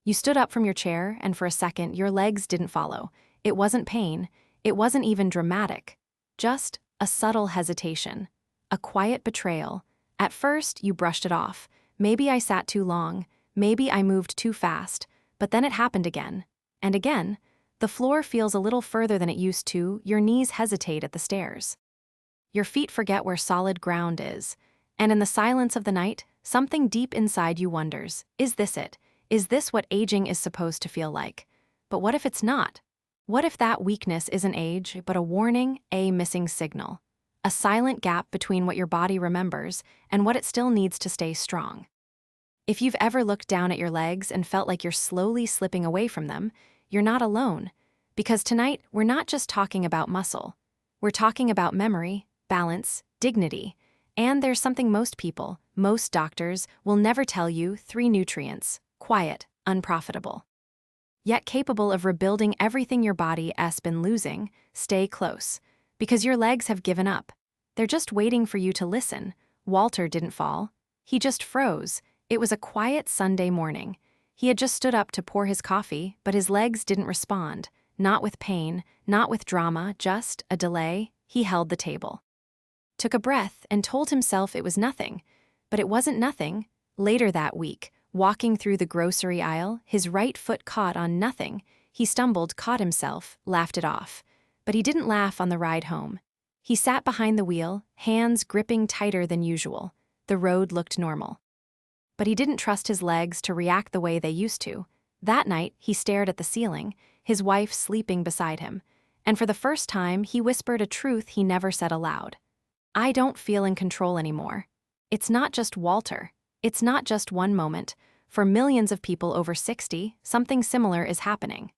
You stood up from your chair, and for a second, your legs didn't follow. It wasn't pain. It wasn't even dramatic. Just a subtle hesitation. A quiet betrayal. At first, you brushed it off. Maybe I sat too long. Maybe I moved too fast. But then it happened again. And again. The floor feels a little further than it used to. Your knees hesitate at the stairs. Your feet forget where solid ground is. And in the silence of the night, something deep inside you wonders, is this it? Is this what aging is supposed to feel like? But what if it's not? What if that weakness isn't age, but a warning, a missing signal? A silent gap between what your body remembers and what it still needs to stay strong. If you've ever looked down at your legs and felt like you're slowly slipping away from them, you're not alone. Because tonight, we're not just talking about muscle. We're talking about memory, balance, dignity, and there's something most people, most doctors, will never tell you: 3 nutrients, quiet, unprofitable. Yet capable of rebuilding everything your body has been losing. Stay close. Because your legs have given up. They're just waiting for you to listen. Walter didn't fall. He just froze. It was a quiet Sunday morning. He had just stood up to pour his coffee, but his legs didn't respond. Not with pain, not with drama, just a delay. He held the table. Took a breath and told himself it was nothing. But it wasn't nothing. Later that week, walking through the grocery aisle, his right foot caught on nothing. He stumbled, caught himself, laughed it off. But he didn't laugh on the ride home. He sat behind the wheel, hands gripping tighter than usual. The road looked normal. But he didn't trust his legs to react the way they used to. That night, he stared at the ceiling, his wife sleeping beside him. And for the first time, he whispered a truth he never said aloud. I don't feel in control anymore. It's not just Walter. It's not just one moment. For millions of people over 60, something similar is happening.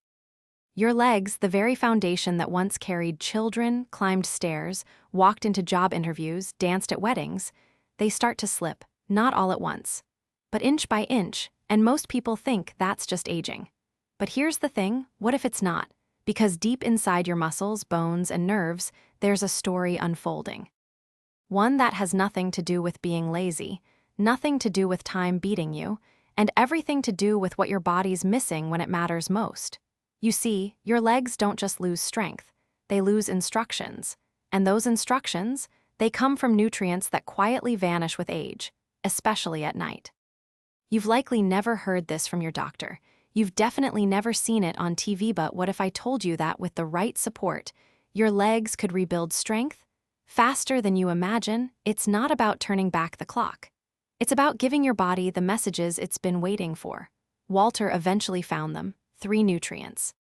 Your legs, the very foundation that once carried children, climbed stairs, walked into job interviews, danced at weddings, they start to slip, not all at once, but inch by inch, and most people think that's just aging. But here's the thing, what if it's not? Because deep inside your muscles, bones, and nerves, there's a story unfolding. One that has nothing to do with being lazy, nothing to do with time beating you, and everything to do with what your body's missing when it matters most. You see, your legs don't just lose strength, they lose instructions. And those instructions, they come from nutrients that quietly vanish with age, especially at night. You've likely never heard this from your doctor. You've definitely never seen it on TV, but what if I told you that with the right support, your legs could rebuild strength? Faster than you imagine. It's not about turning back the clock. It's about giving your body the messages it's been waiting for. Walter eventually found them. 3 nutrients.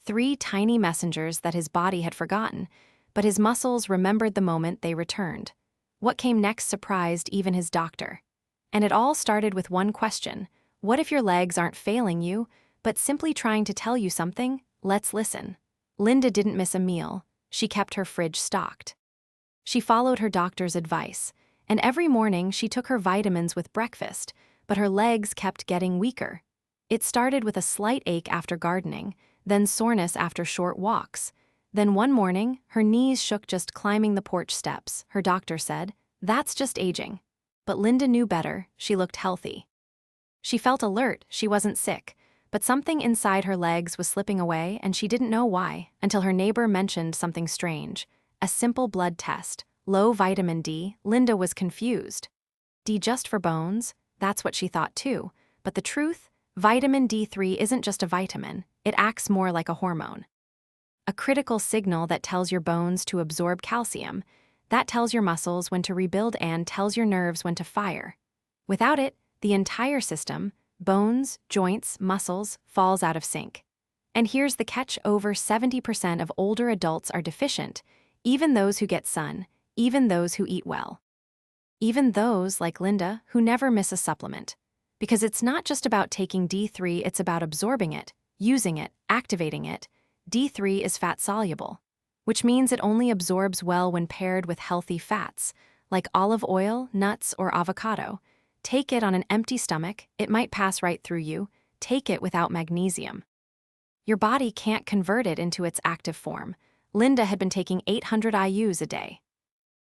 3 tiny messengers that his body had forgotten, but his muscles remembered the moment they returned. What came next surprised even his doctor. And it all started with one question. What if your legs aren't failing you, but simply trying to tell you something? Let's listen. Linda didn't miss a meal. She kept her fridge stocked. She followed her doctor's advice, and every morning she took her vitamins with breakfast, but her legs kept getting weaker. It started with a slight ache after gardening, then soreness after short walks. Then one morning, her knees shook just climbing the porch steps. Her doctor said, "That's just aging." But Linda knew better. She looked healthy. She felt alert. She wasn't sick. But something inside her legs was slipping away, and she didn't know why, until her neighbor mentioned something strange. A simple blood test. Low vitamin D. Linda was confused. D just for bones? That's what she thought too. But the truth? Vitamin D3 isn't just a vitamin, it acts more like a hormone. A critical signal that tells your bones to absorb calcium, that tells your muscles when to rebuild and tells your nerves when to fire. Without it, the entire system, bones, joints, muscles, falls out of sync. And here's the catch: over 70% of older adults are deficient, even those who get sun, even those who eat well. Even those, like Linda, who never miss a supplement. Because it's not just about taking D3, it's about absorbing it, using it, activating it. D3 is fat-soluble, which means it only absorbs well when paired with healthy fats, like olive oil, nuts, or avocado. Take it on an empty stomach, it might pass right through you. Take it without magnesium. Your body can't convert it into its active form. Linda had been taking 800 IUs a day,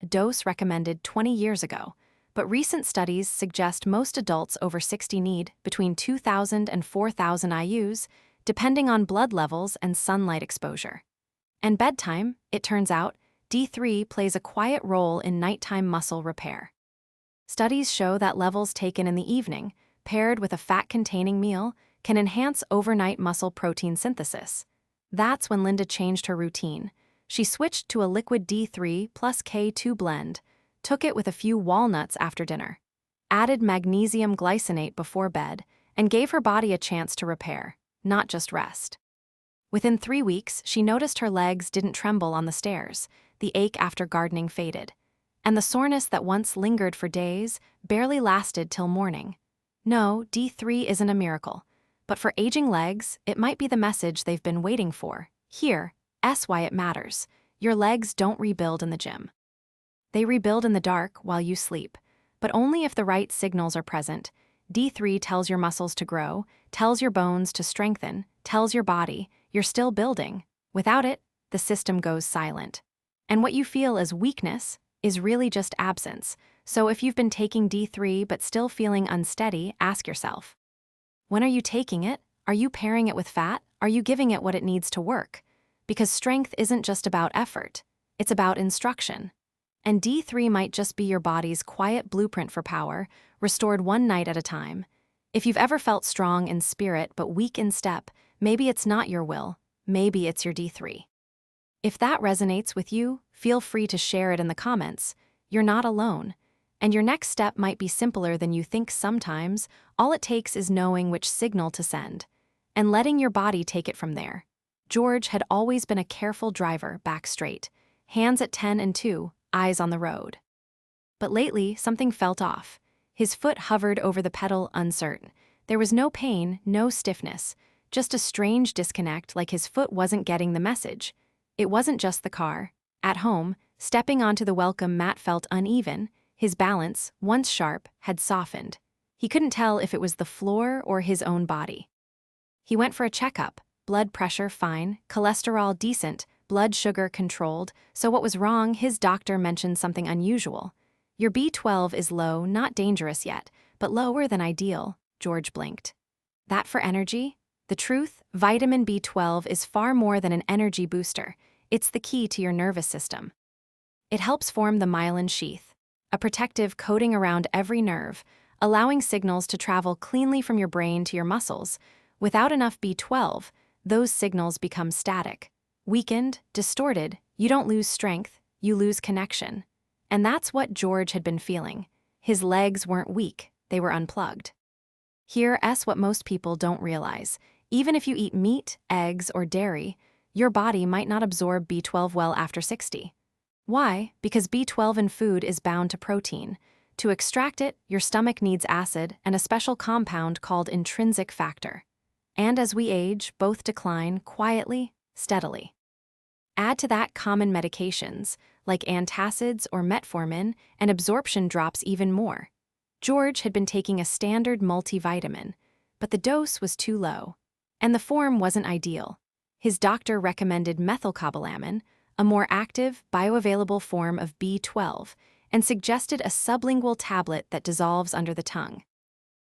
a dose recommended 20 years ago. but recent studies suggest most adults over 60 need between 2,000 and 4,000 IUs, depending on blood levels and sunlight exposure. And bedtime, it turns out, D3 plays a quiet role in nighttime muscle repair. Studies show that levels taken in the evening, paired with a fat-containing meal, can enhance overnight muscle protein synthesis. That's when Linda changed her routine. She switched to a liquid D3 plus K2 blend, took it with a few walnuts after dinner, added magnesium glycinate before bed, and gave her body a chance to repair, not just rest. Within 3 weeks, she noticed her legs didn't tremble on the stairs, the ache after gardening faded, and the soreness that once lingered for days barely lasted till morning. No, D3 isn't a miracle, but for aging legs, it might be the message they've been waiting for. Here, why it matters. Your legs don't rebuild in the gym. They rebuild in the dark while you sleep, but only if the right signals are present. D3 tells your muscles to grow, tells your bones to strengthen, tells your body you're still building. Without it, the system goes silent. And what you feel as weakness is really just absence. So if you've been taking D3 but still feeling unsteady, ask yourself, when are you taking it? Are you pairing it with fat? Are you giving it what it needs to work? Because strength isn't just about effort, it's about instruction. And D3 might just be your body's quiet blueprint for power, restored one night at a time. If you've ever felt strong in spirit but weak in step, maybe it's not your will, maybe it's your D3. If that resonates with you, feel free to share it in the comments. You're not alone. And your next step might be simpler than you think sometimes. All it takes is knowing which signal to send, and letting your body take it from there. George had always been a careful driver, back straight, hands at 10 and 2, eyes on the road. But lately, something felt off. His foot hovered over the pedal, uncertain. There was no pain, no stiffness, just a strange disconnect, like his foot wasn't getting the message. It wasn't just the car. At home, stepping onto the welcome mat felt uneven. His balance, once sharp, had softened. He couldn't tell if it was the floor or his own body. He went for a checkup. Blood pressure fine, cholesterol decent, blood sugar controlled. So what was wrong? His doctor mentioned something unusual. Your B12 is low, not dangerous yet, but lower than ideal. George blinked. That for energy? The truth, vitamin B12 is far more than an energy booster. It's the key to your nervous system. It helps form the myelin sheath, a protective coating around every nerve, allowing signals to travel cleanly from your brain to your muscles. Without enough B12, those signals become static, weakened, distorted. You don't lose strength, you lose connection. And that's what George had been feeling. His legs weren't weak, they were unplugged. Here's what most people don't realize. Even if you eat meat, eggs, or dairy, your body might not absorb B12 well after 60. Why? Because B12 in food is bound to protein. To extract it, your stomach needs acid and a special compound called intrinsic factor. And as we age, both decline quietly, steadily. Add to that common medications, like antacids or metformin, and absorption drops even more. George had been taking a standard multivitamin, but the dose was too low, and the form wasn't ideal. His doctor recommended methylcobalamin, a more active, bioavailable form of B12, and suggested a sublingual tablet that dissolves under the tongue.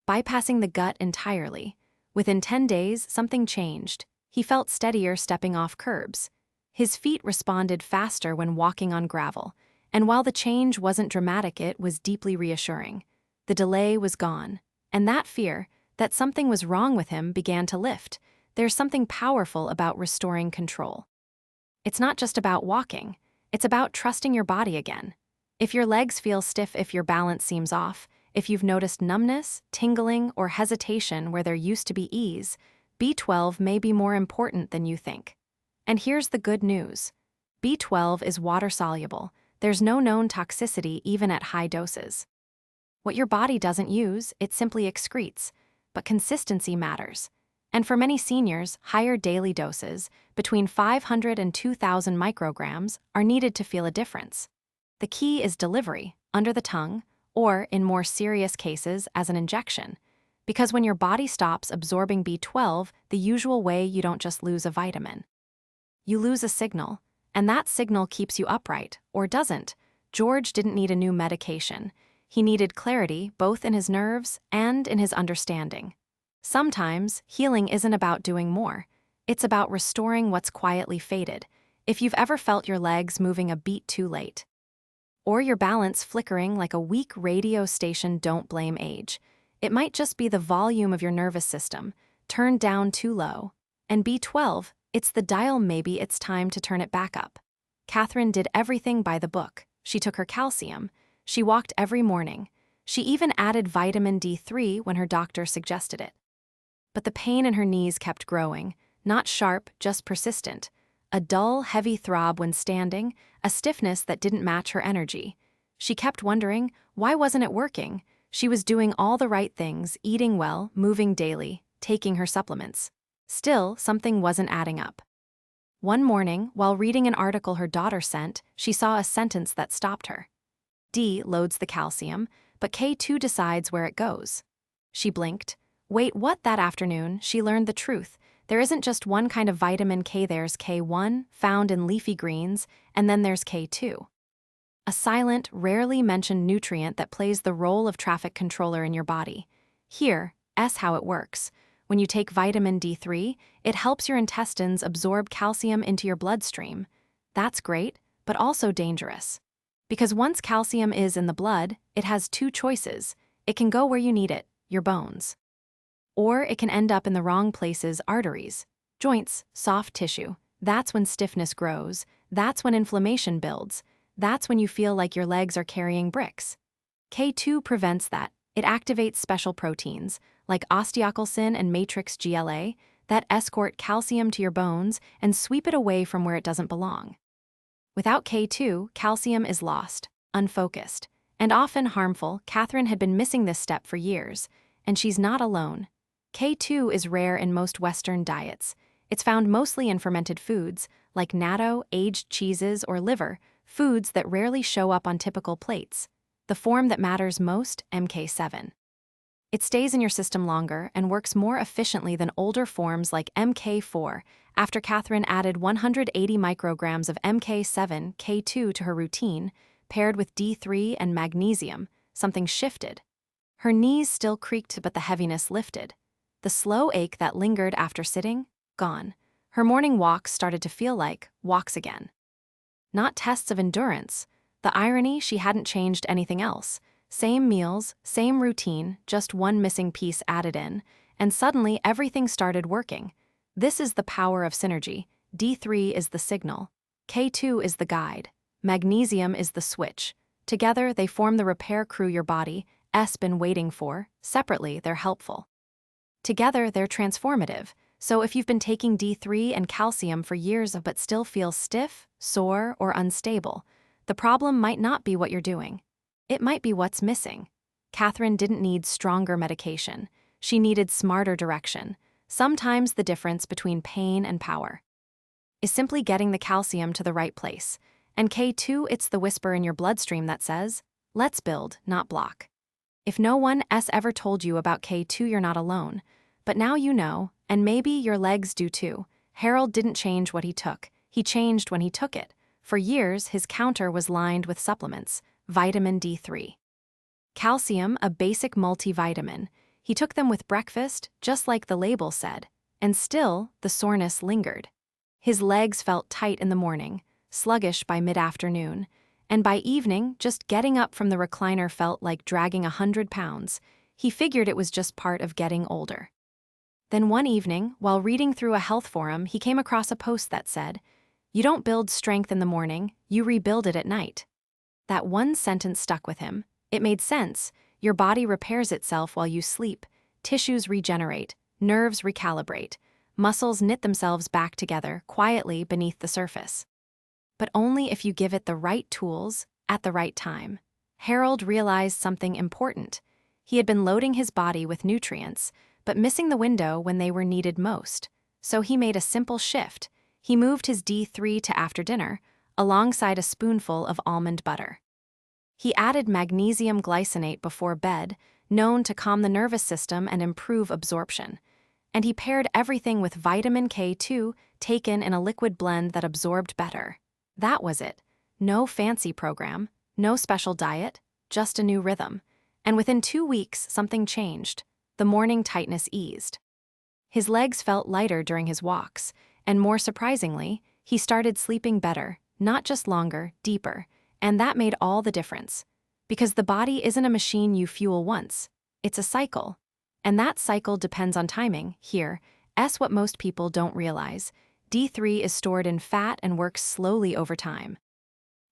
Bypassing the gut entirely, within 10 days, something changed. He felt steadier stepping off curbs. His feet responded faster when walking on gravel, and while the change wasn't dramatic, it was deeply reassuring. The delay was gone, and that fear, that something was wrong with him, began to lift. There's something powerful about restoring control. It's not just about walking, it's about trusting your body again. If your legs feel stiff, if your balance seems off, if you've noticed numbness, tingling, or hesitation where there used to be ease, B12 may be more important than you think. And here's the good news. B12 is water-soluble. There's no known toxicity even at high doses. What your body doesn't use, it simply excretes. But consistency matters. And for many seniors, higher daily doses, between 500 and 2,000 micrograms, are needed to feel a difference. The key is delivery, under the tongue, or, in more serious cases, as an injection. Because when your body stops absorbing B12 the usual way, you don't just lose a vitamin. You lose a signal, and that signal keeps you upright, or doesn't. George didn't need a new medication. He needed clarity both in his nerves and in his understanding. Sometimes, healing isn't about doing more. It's about restoring what's quietly faded. If you've ever felt your legs moving a beat too late, or your balance flickering like a weak radio station, don't blame age. It might just be the volume of your nervous system, turned down too low. And B12, it's the dial. Maybe it's time to turn it back up. Catherine did everything by the book. She took her calcium. She walked every morning. She even added vitamin D3 when her doctor suggested it. But the pain in her knees kept growing, not sharp, just persistent. A dull, heavy throb when standing, a stiffness that didn't match her energy. She kept wondering, why wasn't it working? She was doing all the right things, eating well, moving daily, taking her supplements. Still, something wasn't adding up. One morning, while reading an article her daughter sent, she saw a sentence that stopped her. D loads the calcium, but K2 decides where it goes. She blinked. Wait, what? That afternoon, she learned the truth. There isn't just one kind of vitamin K. There's K1, found in leafy greens, and then there's K2. A silent, rarely mentioned nutrient that plays the role of traffic controller in your body. Here, how it works. When you take vitamin D3, it helps your intestines absorb calcium into your bloodstream. That's great, but also dangerous. Because once calcium is in the blood, it has two choices. It can go where you need it, your bones. Or it can end up in the wrong places, arteries, joints, soft tissue. That's when stiffness grows. That's when inflammation builds. That's when you feel like your legs are carrying bricks. K2 prevents that. It activates special proteins, like osteocalcin and matrix GLA, that escort calcium to your bones and sweep it away from where it doesn't belong. Without K2, calcium is lost, unfocused, and often harmful. Catherine had been missing this step for years, and she's not alone. K2 is rare in most Western diets. It's found mostly in fermented foods, like natto, aged cheeses, or liver, foods that rarely show up on typical plates. The form that matters most, MK7. It stays in your system longer and works more efficiently than older forms like MK4. After Catherine added 180 micrograms of MK7, K2 to her routine, paired with D3 and magnesium, something shifted. Her knees still creaked, but the heaviness lifted. The slow ache that lingered after sitting, gone. Her morning walks started to feel like walks again. Not tests of endurance. The irony, she hadn't changed anything else. Same meals, same routine, just one missing piece added in, and suddenly everything started working. This is the power of synergy. D3 is the signal. K2 is the guide. Magnesium is the switch. Together, they form the repair crew your body's been waiting for. Separately, they're helpful. Together, they're transformative. So if you've been taking D3 and calcium for years but still feel stiff, sore, or unstable, the problem might not be what you're doing. It might be what's missing. Catherine didn't need stronger medication. She needed smarter direction. Sometimes the difference between pain and power is simply getting the calcium to the right place. And K2, it's the whisper in your bloodstream that says, let's build, not block. If no one else ever told you about K2, you're not alone. But now you know, and maybe your legs do too. Harold didn't change what he took. He changed when he took it. For years, his counter was lined with supplements, vitamin D3. Calcium, a basic multivitamin. He took them with breakfast, just like the label said. And still, the soreness lingered. His legs felt tight in the morning, sluggish by mid-afternoon. And by evening, just getting up from the recliner felt like dragging 100 pounds. He figured it was just part of getting older. Then one evening, while reading through a health forum, he came across a post that said, "You don't build strength in the morning, you rebuild it at night." That one sentence stuck with him. It made sense. Your body repairs itself while you sleep. Tissues regenerate, nerves recalibrate, muscles knit themselves back together quietly beneath the surface. But only if you give it the right tools at the right time. Harold realized something important. He had been loading his body with nutrients, but missing the window when they were needed most. So he made a simple shift. He moved his D3 to after dinner, alongside a spoonful of almond butter. He added magnesium glycinate before bed, known to calm the nervous system and improve absorption. And he paired everything with vitamin K2, taken in a liquid blend that absorbed better. That was it. No fancy program, no special diet, just a new rhythm. And within 2 weeks, something changed. The morning tightness eased. His legs felt lighter during his walks, and more surprisingly, he started sleeping better, not just longer, deeper, and that made all the difference. Because the body isn't a machine you fuel once, it's a cycle. And that cycle depends on timing. Here, what most people don't realize. D3 is stored in fat and works slowly over time.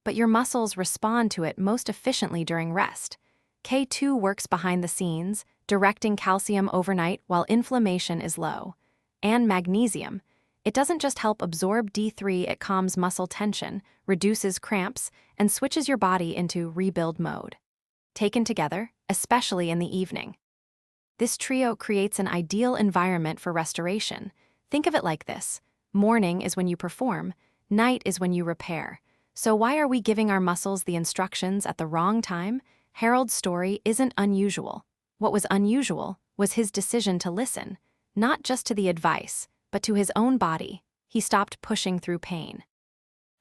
But your muscles respond to it most efficiently during rest. K2 works behind the scenes, directing calcium overnight while inflammation is low. And magnesium. It doesn't just help absorb D3, it calms muscle tension, reduces cramps, and switches your body into rebuild mode. Taken together, especially in the evening, this trio creates an ideal environment for restoration. Think of it like this: morning is when you perform, night is when you repair. So why are we giving our muscles the instructions at the wrong time? Harold's story isn't unusual. What was unusual was his decision to listen, not just to the advice, but to his own body. He stopped pushing through pain,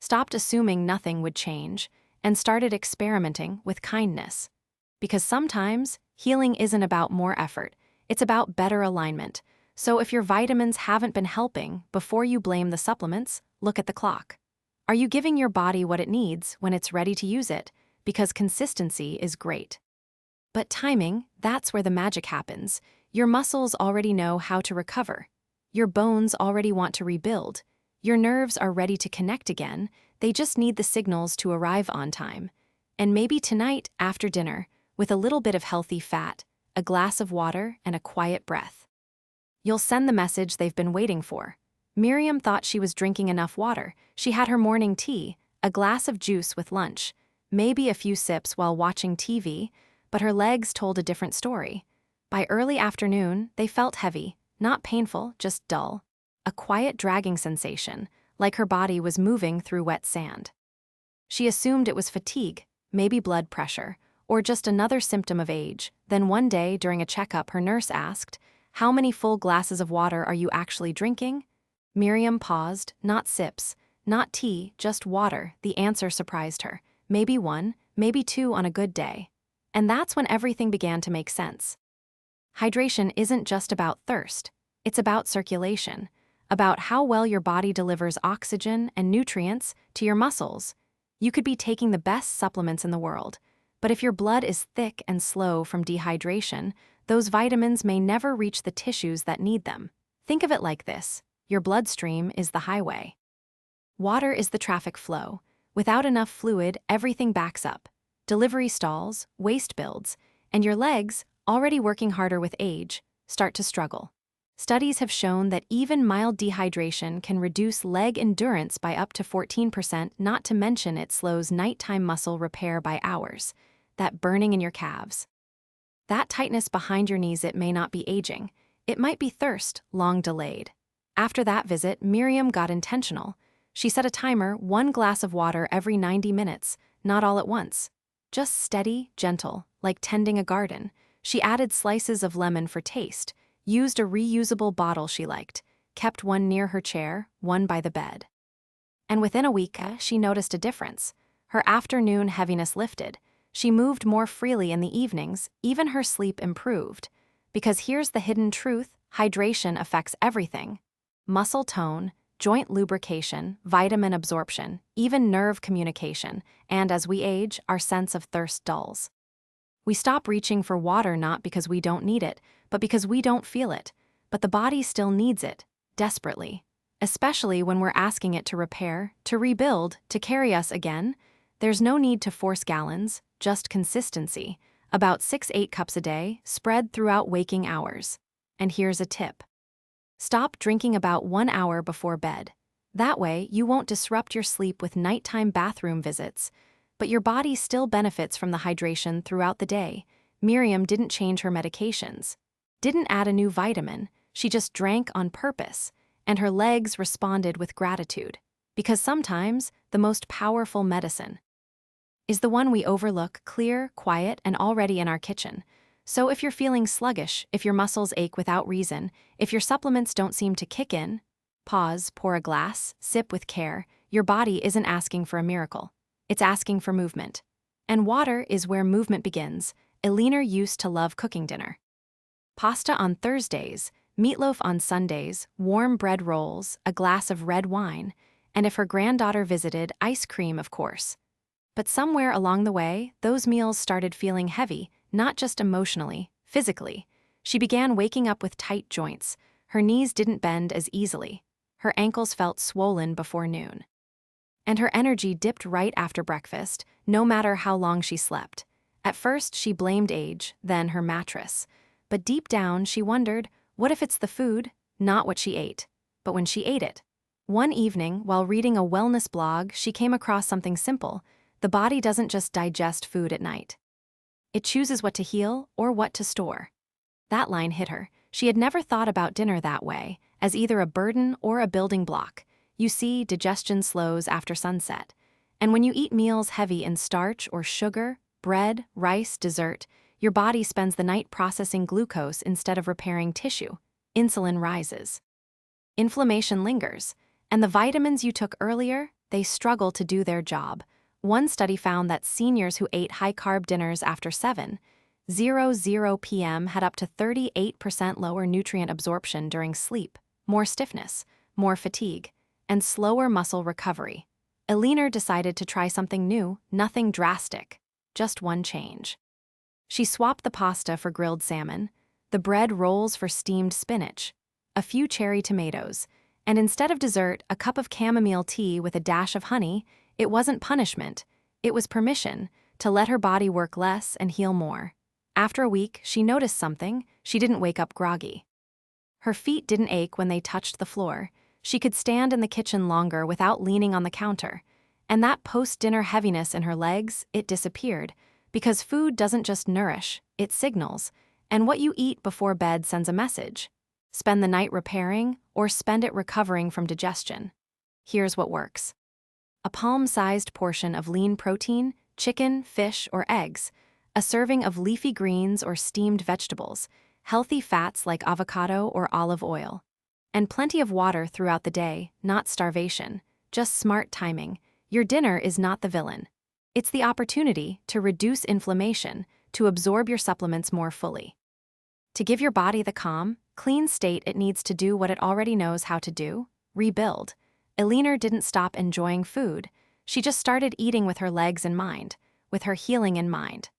stopped assuming nothing would change, and started experimenting with kindness. Because sometimes, healing isn't about more effort, it's about better alignment. So if your vitamins haven't been helping, before you blame the supplements, look at the clock. Are you giving your body what it needs when it's ready to use it? Because consistency is great. But timing, that's where the magic happens. Your muscles already know how to recover. Your bones already want to rebuild. Your nerves are ready to connect again. They just need the signals to arrive on time. And maybe tonight, after dinner, with a little bit of healthy fat, a glass of water, and a quiet breath, you'll send the message they've been waiting for. Miriam thought she was drinking enough water. She had her morning tea, a glass of juice with lunch, maybe a few sips while watching TV, but her legs told a different story. By early afternoon, they felt heavy, not painful, just dull. A quiet dragging sensation, like her body was moving through wet sand. She assumed it was fatigue, maybe blood pressure, or just another symptom of age. Then one day, during a checkup, her nurse asked, "How many full glasses of water are you actually drinking?" Miriam paused, not sips, not tea, just water. The answer surprised her. Maybe 1, maybe 2 on a good day. And that's when everything began to make sense. Hydration isn't just about thirst, it's about circulation, about how well your body delivers oxygen and nutrients to your muscles. You could be taking the best supplements in the world, but if your blood is thick and slow from dehydration, those vitamins may never reach the tissues that need them. Think of it like this: your bloodstream is the highway. Water is the traffic flow. Without enough fluid, everything backs up. Delivery stalls, waste builds, and your legs, already working harder with age, start to struggle. Studies have shown that even mild dehydration can reduce leg endurance by up to 14%, not to mention it slows nighttime muscle repair by hours. That burning in your calves, that tightness behind your knees, it may not be aging. It might be thirst, long delayed. After that visit, Miriam got intentional. She set a timer, 1 glass of water every 90 minutes, not all at once. Just steady, gentle, like tending a garden. She added slices of lemon for taste, used a reusable bottle she liked, kept one near her chair, one by the bed. And within a week, she noticed a difference. Her afternoon heaviness lifted. She moved more freely in the evenings, even her sleep improved. Because here's the hidden truth: hydration affects everything. Muscle tone, joint lubrication, vitamin absorption, even nerve communication, and as we age, our sense of thirst dulls. We stop reaching for water not because we don't need it, but because we don't feel it. But the body still needs it, desperately. Especially when we're asking it to repair, to rebuild, to carry us again. There's no need to force gallons, just consistency. About 6-8 cups a day, spread throughout waking hours. And here's a tip: stop drinking about 1 hour before bed. That way, you won't disrupt your sleep with nighttime bathroom visits, but your body still benefits from the hydration throughout the day. Miriam didn't change her medications, didn't add a new vitamin, she just drank on purpose, and her legs responded with gratitude. Because sometimes, the most powerful medicine is the one we overlook, clear, quiet, and already in our kitchen. So if you're feeling sluggish, if your muscles ache without reason, if your supplements don't seem to kick in, pause, pour a glass, sip with care. Your body isn't asking for a miracle. It's asking for movement. And water is where movement begins. Eleanor used to love cooking dinner. Pasta on Thursdays, meatloaf on Sundays, warm bread rolls, a glass of red wine, and if her granddaughter visited, ice cream, of course. But somewhere along the way, those meals started feeling heavy, not just emotionally, physically. She began waking up with tight joints. Her knees didn't bend as easily. Her ankles felt swollen before noon. And her energy dipped right after breakfast, no matter how long she slept. At first, she blamed age, then her mattress. But deep down, she wondered, what if it's the food, not what she ate, but when she ate it? One evening, while reading a wellness blog, she came across something simple. The body doesn't just digest food at night. It chooses what to heal or what to store. That line hit her. She had never thought about dinner that way, as either a burden or a building block. You see, digestion slows after sunset. And when you eat meals heavy in starch or sugar, bread, rice, dessert, your body spends the night processing glucose instead of repairing tissue. Insulin rises. Inflammation lingers. And the vitamins you took earlier, they struggle to do their job. One study found that seniors who ate high-carb dinners after 7:00 p.m. had up to 38% lower nutrient absorption during sleep, more stiffness, more fatigue, and slower muscle recovery. Eleanor decided to try something new, nothing drastic, just one change. She swapped the pasta for grilled salmon, the bread rolls for steamed spinach, a few cherry tomatoes, and instead of dessert, a cup of chamomile tea with a dash of honey. It wasn't punishment, it was permission to let her body work less and heal more. After a week, she noticed something. She didn't wake up groggy. Her feet didn't ache when they touched the floor. She could stand in the kitchen longer without leaning on the counter. And that post-dinner heaviness in her legs, it disappeared. Because food doesn't just nourish, it signals. And what you eat before bed sends a message. Spend the night repairing or spend it recovering from digestion. Here's what works. A palm-sized portion of lean protein, chicken, fish, or eggs, a serving of leafy greens or steamed vegetables, healthy fats like avocado or olive oil, and plenty of water throughout the day, not starvation, just smart timing. Your dinner is not the villain. It's the opportunity to reduce inflammation, to absorb your supplements more fully. To give your body the calm, clean state it needs to do what it already knows how to do, rebuild. Eleanor didn't stop enjoying food. She just started eating with her legs in mind, with her healing in mind.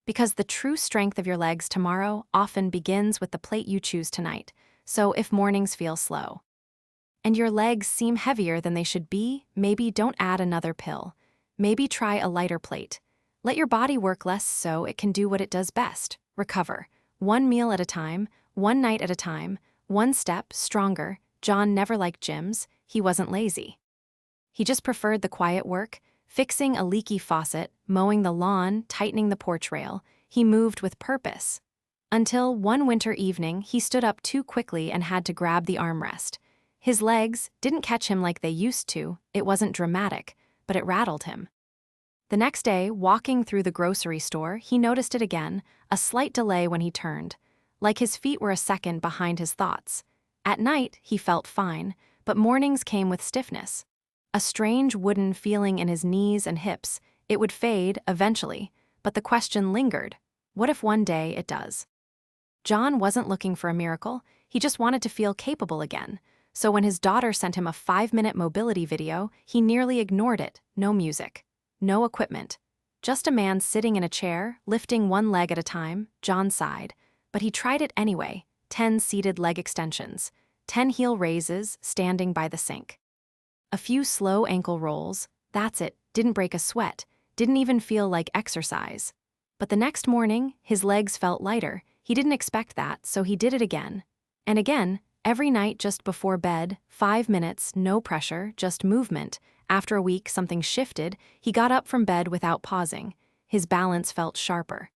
Because the true strength of your legs tomorrow often begins with the plate you choose tonight. So if mornings feel slow and your legs seem heavier than they should be, maybe don't add another pill. Maybe try a lighter plate. Let your body work less so it can do what it does best, recover. One meal at a time, one night at a time, one step stronger. John never liked gyms. He wasn't lazy. He just preferred the quiet work, fixing a leaky faucet, mowing the lawn, tightening the porch rail. He moved with purpose. Until one winter evening, he stood up too quickly and had to grab the armrest. His legs didn't catch him like they used to. It wasn't dramatic, but it rattled him. The next day, walking through the grocery store, he noticed it again, a slight delay when he turned, like his feet were a second behind his thoughts. At night, he felt fine, but mornings came with stiffness. A strange wooden feeling in his knees and hips. It would fade, eventually, but the question lingered. What if one day it does? John wasn't looking for a miracle, he just wanted to feel capable again. So when his daughter sent him a 5-minute mobility video, he nearly ignored it. No music, no equipment. Just a man sitting in a chair, lifting one leg at a time. John sighed, but he tried it anyway. 10 seated leg extensions, 10 heel raises standing by the sink. A few slow ankle rolls, that's it, didn't break a sweat, didn't even feel like exercise. But the next morning, his legs felt lighter. He didn't expect that, so he did it again. And again, every night just before bed, 5 minutes, no pressure, just movement. After a week, something shifted. He got up from bed without pausing. His balance felt sharper.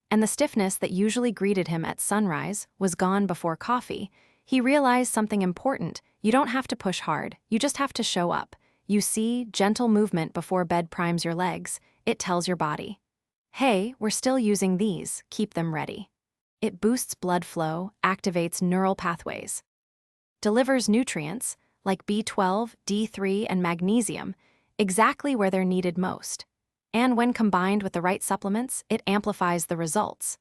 And the stiffness that usually greeted him at sunrise was gone before coffee. He realized something important. You don't have to push hard, you just have to show up. You see, gentle movement before bed primes your legs. It tells your body, hey, we're still using these, keep them ready. It boosts blood flow, activates neural pathways, delivers nutrients, like B12, D3, and magnesium, exactly where they're needed most. And when combined with the right supplements, it amplifies the results.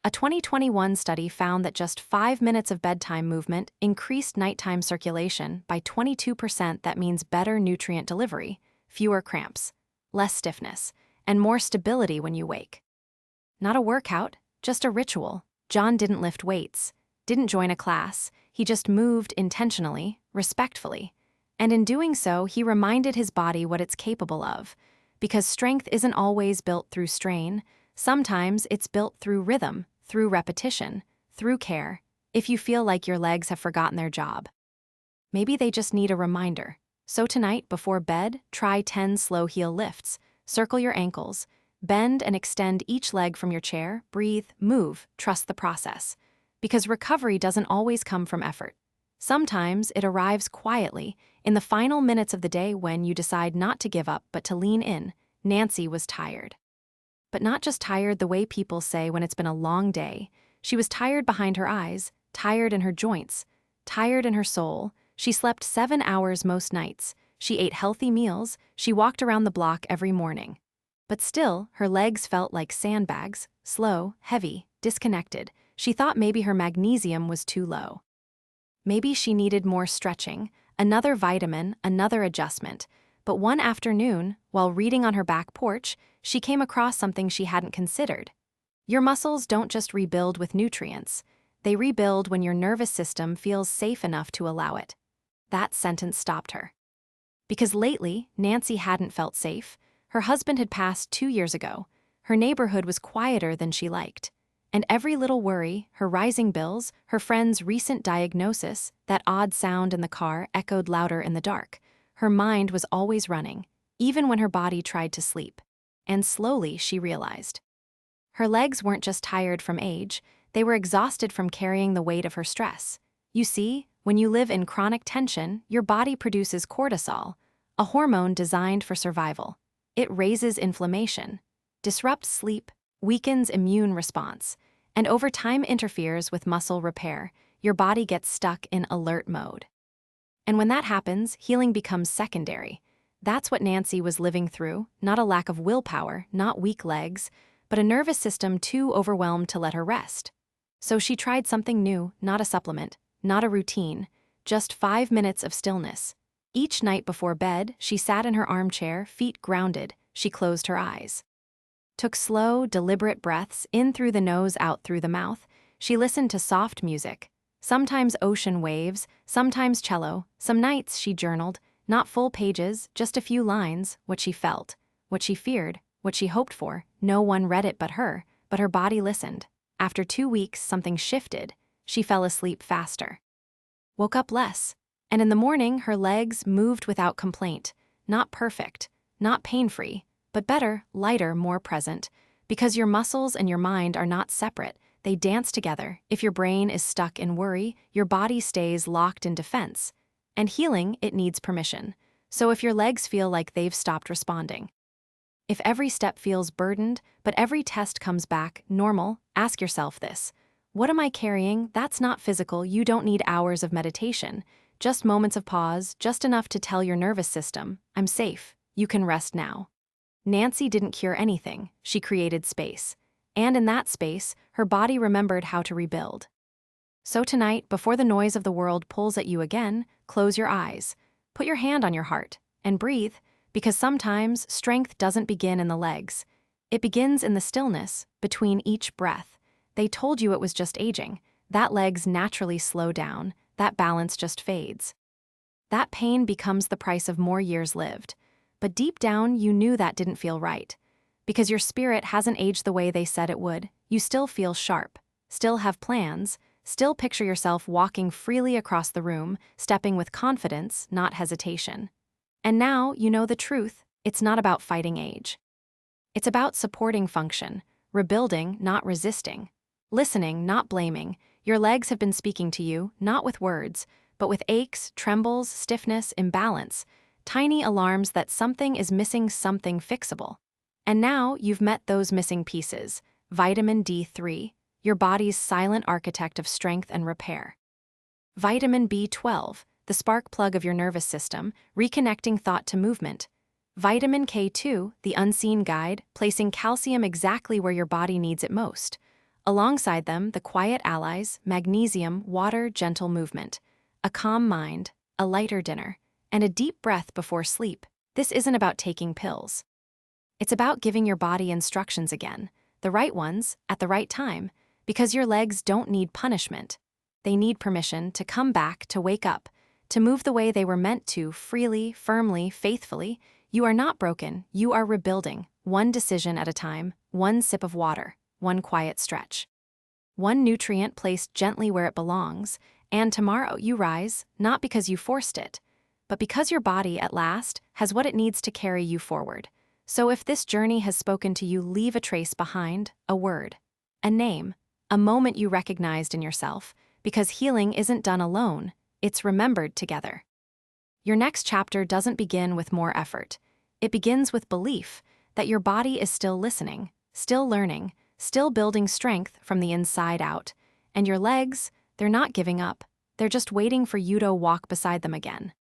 A 2021 study found that just 5 minutes of bedtime movement increased nighttime circulation by 22%. That means better nutrient delivery, fewer cramps, less stiffness, and more stability when you wake. Not a workout, just a ritual. John didn't lift weights, didn't join a class, he just moved intentionally, respectfully. And in doing so, he reminded his body what it's capable of. Because strength isn't always built through strain, sometimes it's built through rhythm, through repetition, through care, if you feel like your legs have forgotten their job. Maybe they just need a reminder. So tonight, before bed, try 10 slow heel lifts. Circle your ankles. Bend and extend each leg from your chair. Breathe, move, trust the process. Because recovery doesn't always come from effort. Sometimes it arrives quietly, in the final minutes of the day when you decide not to give up but to lean in. Nancy was tired. But not just tired the way people say when it's been a long day. She was tired behind her eyes, tired in her joints, tired in her soul. She slept 7 hours most nights. She ate healthy meals. She walked around the block every morning. But still, her legs felt like sandbags, slow, heavy, disconnected. She thought maybe her magnesium was too low. Maybe she needed more stretching, another vitamin, another adjustment. But one afternoon, while reading on her back porch, she came across something she hadn't considered. Your muscles don't just rebuild with nutrients. They rebuild when your nervous system feels safe enough to allow it. That sentence stopped her. Because lately, Nancy hadn't felt safe. Her husband had passed 2 years ago. Her neighborhood was quieter than she liked. And every little worry, her rising bills, her friend's recent diagnosis, that odd sound in the car echoed louder in the dark. Her mind was always running, even when her body tried to sleep. And slowly she realized. Her legs weren't just tired from age, they were exhausted from carrying the weight of her stress. You see, when you live in chronic tension, your body produces cortisol, a hormone designed for survival. It raises inflammation, disrupts sleep, weakens immune response, and over time interferes with muscle repair. Your body gets stuck in alert mode. And when that happens, healing becomes secondary. That's what Nancy was living through, not a lack of willpower, not weak legs, but a nervous system too overwhelmed to let her rest. So she tried something new, not a supplement, not a routine, just 5 minutes of stillness. Each night before bed, she sat in her armchair, feet grounded. She closed her eyes. Took slow, deliberate breaths, in through the nose, out through the mouth. She listened to soft music. Sometimes ocean waves, sometimes cello. Some nights she journaled, not full pages, just a few lines, what she felt, what she feared, what she hoped for. No one read it but her body listened. After 2 weeks, something shifted. She fell asleep faster. Woke up less. And in the morning, her legs moved without complaint. Not perfect, not pain-free, but better, lighter, more present. Because your muscles and your mind are not separate. They dance together. If your brain is stuck in worry, your body stays locked in defense. And healing, it needs permission. So if your legs feel like they've stopped responding, if every step feels burdened, but every test comes back normal, ask yourself this. What am I carrying? That's not physical. You don't need hours of meditation. Just moments of pause, just enough to tell your nervous system, I'm safe. You can rest now. Nancy didn't cure anything. She created space. And in that space, her body remembered how to rebuild. So tonight, before the noise of the world pulls at you again, close your eyes, put your hand on your heart, and breathe, because sometimes strength doesn't begin in the legs. It begins in the stillness, between each breath. They told you it was just aging. That legs naturally slow down, that balance just fades. That pain becomes the price of more years lived. But deep down, you knew that didn't feel right. Because your spirit hasn't aged the way they said it would. You still feel sharp, still have plans, still picture yourself walking freely across the room, stepping with confidence, not hesitation. And now you know the truth. It's not about fighting age. It's about supporting function, rebuilding, not resisting, listening, not blaming. Your legs have been speaking to you, not with words, but with aches, trembles, stiffness, imbalance, tiny alarms that something is missing, something fixable. And now you've met those missing pieces. Vitamin D3, your body's silent architect of strength and repair. Vitamin B12, the spark plug of your nervous system, reconnecting thought to movement. Vitamin K2, the unseen guide, placing calcium exactly where your body needs it most. Alongside them, the quiet allies, magnesium, water, gentle movement. A calm mind, a lighter dinner, and a deep breath before sleep. This isn't about taking pills. It's about giving your body instructions again, the right ones, at the right time, because your legs don't need punishment. They need permission to come back, to wake up, to move the way they were meant to, freely, firmly, faithfully. You are not broken, you are rebuilding, one decision at a time, one sip of water, one quiet stretch. One nutrient placed gently where it belongs, and tomorrow you rise, not because you forced it, but because your body, at last, has what it needs to carry you forward. So if this journey has spoken to you, leave a trace behind, a word, a name, a moment you recognized in yourself, because healing isn't done alone, it's remembered together. Your next chapter doesn't begin with more effort. It begins with belief that your body is still listening, still learning, still building strength from the inside out. And your legs, they're not giving up. They're just waiting for you to walk beside them again.